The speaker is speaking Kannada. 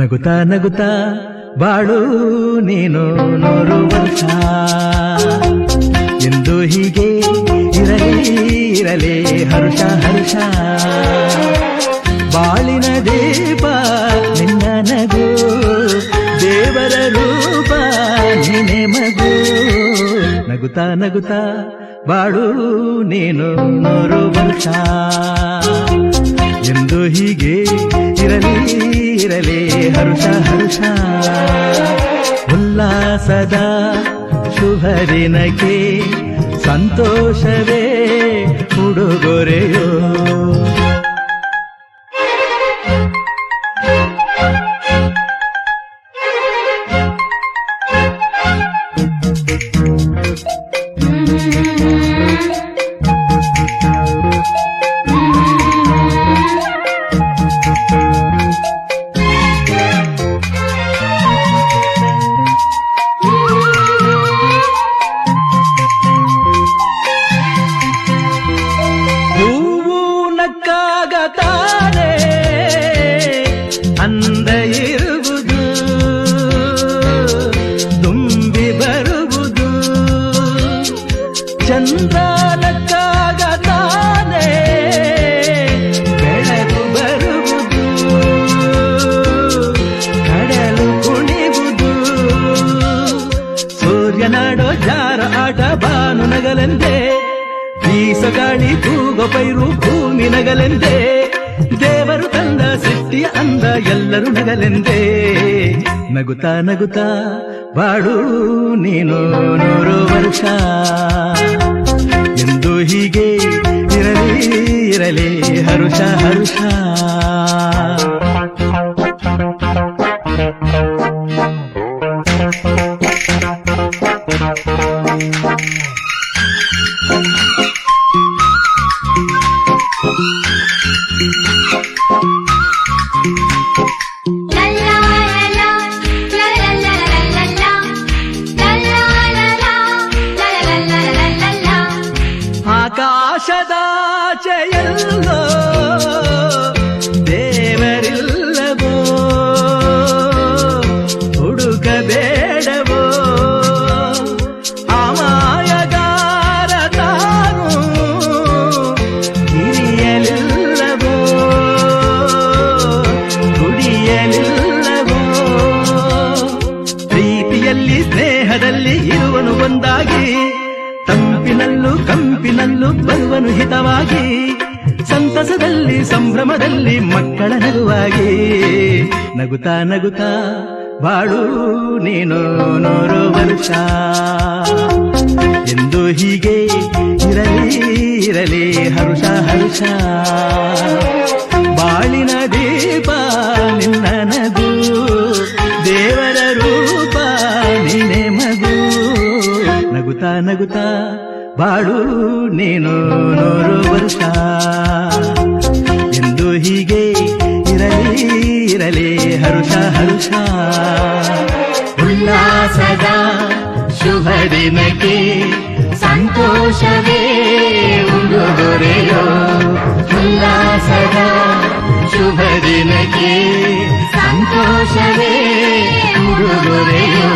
ನಗುತ್ತಾ ನಗುತ್ತಾ ಬಾಳು ನೀನು 100 ವರ್ಷ ಎಂದು ಹೀಗೆ ಇರಲಿ ಹರುಷ ಹರುಷ ಬಾಳಿನ ದೀಪ ನಿನ್ನ ನಗು ದೇವರ ರೂಪ ನೀನೆ ಮಗು ನಗುತ್ತಾ ನಗುತ್ತಾ ಬಾಳು ನೀನು 100 ವರ್ಷ ಎಂದು ಹೀಗೆ ಇರಲಿ ಹರುಷ ಹರುಷ ಉಲ್ಲಾಸದ ಶುಭ ದಿನಕ್ಕೆ ಸಂತೋಷವೇ ಉಡುಗೊರೆಯೋ ತಾನೆ ಅಂದ ಇರುವುದು ತುಂಬಿ ಬರುವುದು ಚಂದ್ರನಕ್ಕಾಗ ತಾನೆ ಬೆಳಕು ಬರುವುದು ಕಡಲು ಕುಣಿವುದು ಸೂರ್ಯನಾಡೋ ಜಾರ ಆಟ ಬಾನು ನಗಲೆಂದೇ ಬೀಸಗಾಳಿ ತೂಗೋ ಪೈರು ಭೂಮಿ ನಗಲೆಂದೇ ದೇವರು ತಂದ ಸೃಷ್ಟಿಯ ಅಂದ ಎಲ್ಲರೂ ನಗಲೆಂದೇ ನಗುತ್ತಾ ನಗುತ್ತಾ ಬಾಳು ನೀನು 100 ವರ್ಷ ಎಂದು ಹೀಗೆ ಇರಲಿ ಹರುಷ ಹರುಷ ಆಕಾಶದಾಚೆಯಲ್ಲೋ ದೇವರಿಲ್ಲವೋ ಹುಡುಕಬೇಡವೋ ಅಮಾಯಗಾರ ತಾನು ಹಿರಿಯಲಿಲ್ಲವೋ ಕುಡಿಯಲಿಲ್ಲವೋ ಪ್ರೀತಿಯಲ್ಲಿ ಸ್ನೇಹದಲ್ಲಿ ಇರುವನು ಒಂದಾಗಿ ತಂಪಿನಲ್ಲೂ ಕಂಪಿನಲ್ಲೂ ಬರುವನು ಹಿತವಾಗಿ ಸಂತಸದಲ್ಲಿ ಸಂಭ್ರಮದಲ್ಲಿ ಮಕ್ಕಳ ನಗುವಾಗಿ ನಗುತ್ತಾ ನಗುತ್ತಾ ಬಾಳು ನೀನು 100 ವರ್ಷ ಎಂದು ಹೀಗೆ ಇರಲಿ ಹರುಷ ಹರುಷ ಬಾಳಿನ ದೀಪ ನಿನ್ನ ನಗು ದೇವರ ರೂಪ ನೀನೆ ಮಗು ನಗುತ್ತಾ ನಗುತ್ತಾ ಬಾಳು ನೀನು 100 ವರ್ಷ ಎಂದು ಹೀಗೆ ಇರಲಿ ಹರುಷ ಹರುಷ ಉಲ್ಲಾಸದ ಶುಭ ದಿನಕ್ಕೆ ಸಂತೋಷವೇ ಉಡುಗೊರೆಯೋ ಉಲ್ಲಾಸದ ಶುಭ ದಿನಕ್ಕೆ ಸಂತೋಷವೇ ಉಡುಗೊರೆಯೋ